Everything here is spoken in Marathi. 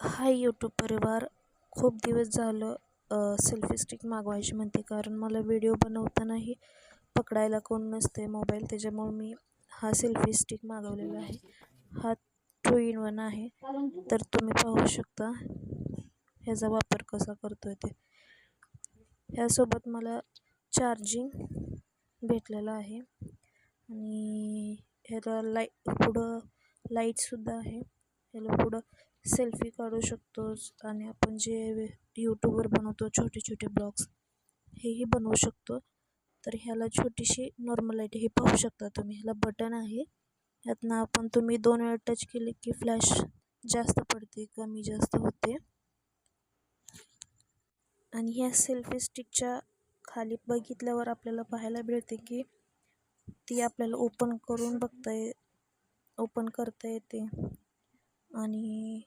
हाय यूट्यूब परिवार. खूप दिवस झालं सेल्फी स्टिक मागवायची म्हणते, कारण मला व्हिडिओ बनवतानाही पकडायला कोण नसते मोबाईल, त्याच्यामुळे मी हा सेल्फी स्टिक मागवलेला आहे. हा 2 in 1 आहे, तर तुम्ही पाहू शकता ह्याचा वापर कसा करतो आहे ते. ह्यासोबत मला चार्जिंग भेटलेलं आहे आणि ह्याला पुढं लाईटसुद्धा आहे. ह्याला पुढं सेल्फी काढू शकतोच आणि आपण जे यूट्यूबवर बनवतो छोटे छोटे ब्लॉग्स हेही बनवू शकतो. तर ह्याला छोटीशी नॉर्मल लाईट हे पाहू शकता तुम्ही. ह्याला बटन आहे, ह्यातनं आपण तुम्ही 2 वेळा टच केले की फ्लॅश जास्त पडते, कमी जास्त होते. आणि ह्या सेल्फी स्टिकच्या खाली बघितल्यावर आपल्याला पाहायला मिळते की ती आपल्याला ओपन करता येते आणि